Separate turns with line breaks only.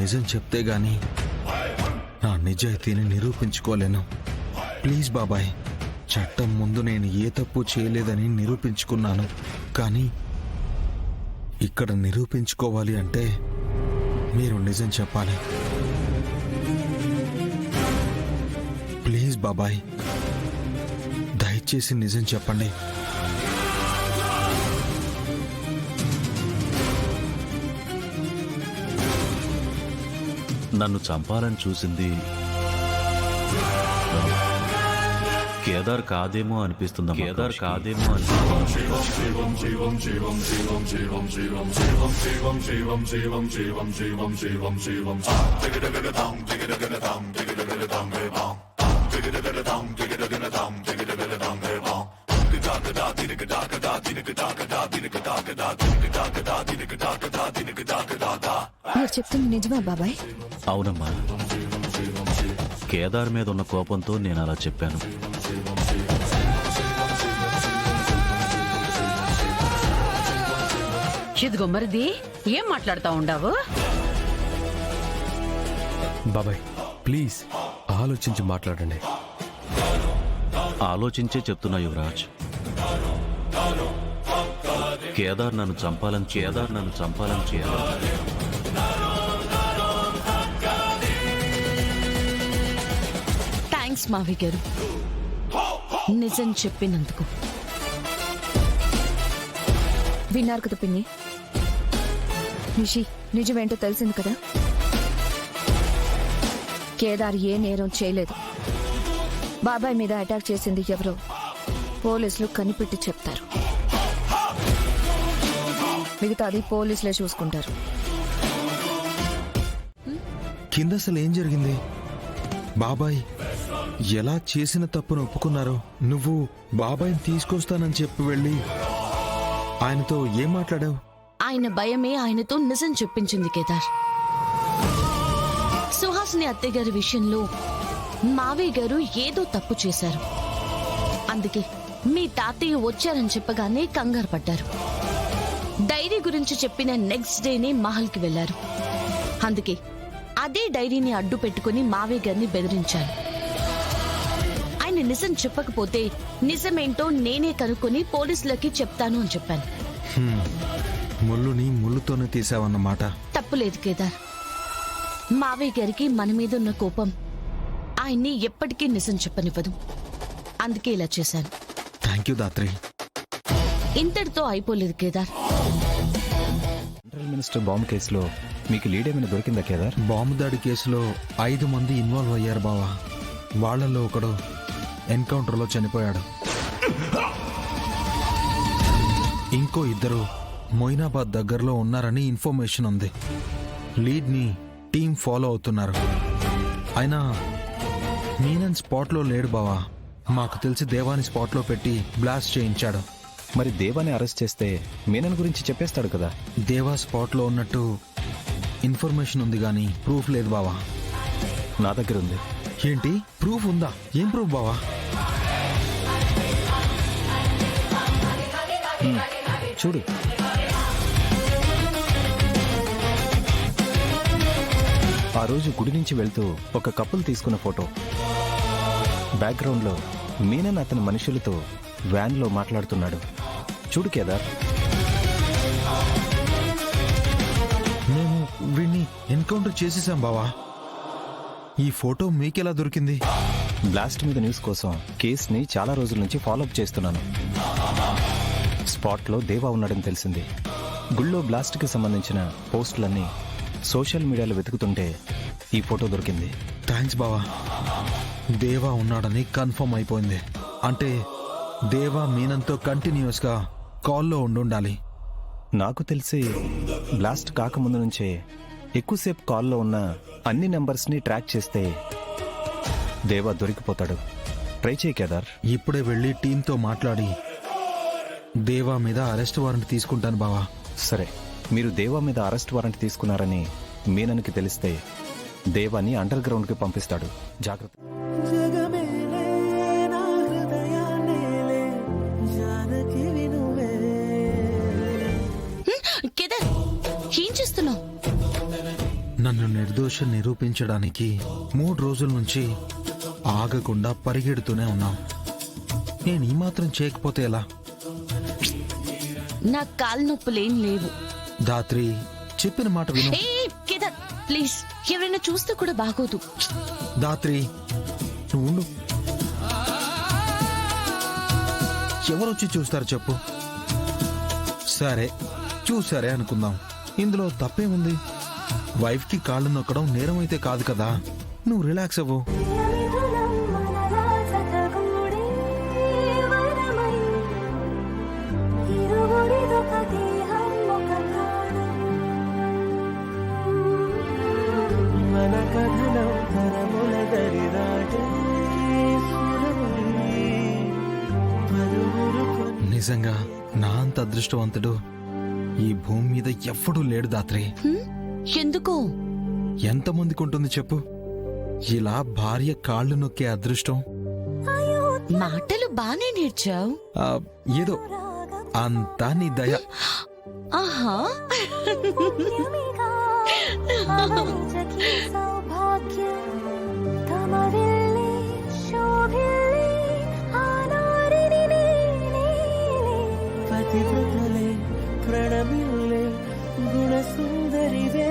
నిజం చెప్తే గాని నా నిజాయితీని నిరూపించుకోలేను. ప్లీజ్ బాబాయ్, చట్టం ముందు నేను ఏ తప్పు చేయలేదని నిరూపించుకున్నాను. కానీ ఇక్కడ నిరూపించుకోవాలి అంటే మీరు నిజం చెప్పాలి. ప్లీజ్ బాబాయ్, దయచేసి నిజం చెప్పండి.
నన్ను చంపాలని చూసింది కేదార్ కాదేమో అనిపిస్తుంది. కేదార్ కాదేమో
మీరు చెప్తుంది నిజమా బాబాయ్?
అవునమ్మా, కేదార్ మీద ఉన్న కోపంతో నేను అలా చెప్పాను.
ఇదిగో మరిది, ఏం మాట్లాడుతా ఉండావు?
బాబాయ్ ప్లీజ్ ఆలోచించి మాట్లాడండి.
ఆలోచించే చెప్తున్నా యువరాజ్. కేదార్ నన్ను చంపాలని చేయాలి.
థ్యాంక్స్ మావి గారు, నిజం చెప్పినందుకు. విన్నారు కదా పిన్ని, నిషి నిజమేంటో తెలిసింది కదా. కేదార్ ఏ నేరం చేయలేదు. బాబాయ్ మీద అటాక్ చేసింది ఎవరో పోలీసులు కనిపెట్టి చెప్తారు. మిగతాది పోలీసులే చూసుకుంటారు.
కింద అసలు ఏం జరిగింది? బాబాయ్ ఎలా చేసిన తప్పును ఒప్పుకున్నారో? నువ్వు బాబాయ్ని తీసుకొస్తానని చెప్పి వెళ్ళి ఆయనతో ఏం మాట్లాడావు?
ఆయన భయమే ఆయనతో నిజం చెప్పించింది కేదార్. సుహాసిని అత్తయ్య గారి విషయంలో మావయ్య గారు ఏదో తప్పు చేశారు. అందుకే మీ తాతయ్య వచ్చారని చెప్పగానే కంగారు పడ్డారు. డైరీ గురించి చెప్పిన నెక్స్ట్ డేనే మహల్కి వెళ్లారు. అందుకే అదే డైరీని అడ్డు పెట్టుకుని మావయ్య గారిని బెదిరించాను. ఆయన నిజం చెప్పకపోతే నిజమేంటో నేనే కనుక్కొని పోలీసులకి చెప్తాను అని చెప్పాను.
ముళ్ళుని ముళ్ళుతోనే తీసావన్నమాట.
తప్పులేదు కేదార్. మావయ్య గారికి మన మీద ఉన్న కోపం ఆయన్ని ఎప్పటికీ నిజం చెప్పనివ్వదు. అందుకే ఇలా చేశాను.
Thank you Dhatri.
ఇంతటితో అయిపోలేదు కేదార్.
సెంట్రల్ మినిస్టర్ బాంబు కేసులో మీకు లీడ్ ఏమైనా దొరికిందా కేదార్?
బాంబు దాడి కేసులో 5 మంది ఇన్వాల్వ్ అయ్యారు బావా. వాళ్లలో ఒకడు ఎన్కౌంటర్లో చనిపోయాడు. ఇంకో 2 మొయినాబాద్ దగ్గరలో ఉన్నారని ఇన్ఫర్మేషన్ ఉంది. లీడ్ ని టీం ఫాలో అవుతున్నారు. అయినా మీనన్ స్పాట్లో లేడు బావా. మాకు తెలిసి దేవాని స్పాట్లో పెట్టి బ్లాస్ట్ చేయించాడు.
మరి దేవాని అరెస్ట్ చేస్తే మీనన్ గురించి చెప్పేస్తాడు కదా.
దేవా స్పాట్లో ఉన్నట్టు ఇన్ఫర్మేషన్ ఉంది గానీ ప్రూఫ్ లేదు బావా.
నా దగ్గర ఉంది.
ఏంటి ప్రూఫ్ ఉందా? ఏం ప్రూఫ్ బావా?
చూడు. ఆ రోజు గుడి నుంచి వెళ్తూ ఒక కపుల్ తీసుకున్న ఫోటో. బ్యాక్గ్రౌండ్ లో మీనన్ అతని మనుషులతో వ్యాన్ లో మాట్లాడుతున్నాడు. చూడు కేదార్.
మేము వీడిని ఎన్కౌంటర్ చేసేసాం బావా. ఈ ఫోటో మీకెలా దొరికింది?
బ్లాస్ట్ మీద న్యూస్ కోసం కేసుని చాలా రోజుల నుంచి ఫాలోఅప్ చేస్తున్నాను. స్పాట్లో దేవా ఉన్నాడని తెలిసింది. గుళ్ళో బ్లాస్ట్కి సంబంధించిన పోస్టులన్నీ సోషల్ మీడియాలో వెతుకుతుంటే ఈ ఫోటో దొరికింది.
థ్యాంక్స్ బావా. దేవా ఉన్నాడని కన్ఫర్మ్ అయిపోయింది. అంటే దేవా మీనంతో కంటిన్యూస్ గా కాల్లో ఉండాలి.
నాకు తెలిసి బ్లాస్ట్ కాకముందు నుంచే ఎక్కువసేపు కాల్లో ఉన్న అన్ని నెంబర్స్ని ట్రాక్ చేస్తే దేవా దొరికిపోతాడు. ట్రై చేయి కేదార్.
ఇప్పుడే వెళ్ళి టీంతో మాట్లాడి దేవా మీద అరెస్ట్ వారెంట్ తీసుకుంటాను బావా.
సరే, మీరు దేవా మీద అరెస్ట్ వారెంట్ తీసుకున్నారని మీనన్కి తెలిస్తే దేవాని అండర్ గ్రౌండ్కి పంపిస్తాడు. జాగ్రత్త.
కేదార్, ఏం చేస్తున్నావు?
నన్ను నిర్దోషం నిరూపించడానికి 3 రోజుల నుంచి ఆగకుండా పరిగెడుతూనే ఉన్నాం. నేను ఈ మాత్రం చేయకపోతే ఎలా?
నాకు కాలు నొప్పులేం లేవు.
ధాత్రి, చెప్పిన మాట విను.
ఏ కేదార్ ప్లీజ్, ఎవరైనా చూస్తే కూడా బాగోదు.
ధాత్రి, నువ్వు ఉండు. ఎవరొచ్చి చూస్తారు చెప్పు? సరే, చూసారే అనుకుందాం. ఇందులో తప్పేముంది? వైఫ్ కి కాళ్ళు నొక్కడం నేరం అయితే కాదు కదా. నువ్వు రిలాక్స్ అవ్వు. నిజంగా నా అంత అదృష్టవంతుడు ఈ భూమి మీద ఎవ్వడూ లేడు ధాత్రి.
ఎందుకో?
ఎంతమందికి ఉంటుంది చెప్పు ఇలా భార్య కాళ్ళు నొక్కే అదృష్టం?
మాటలు బానే నేర్చావు.
ఏదో అంతా నీ దయ.
ఆహా.
ಪ್ರಣಮಿಲ್ಲೆ ಗುಣ ಸುಂದರಿವೇ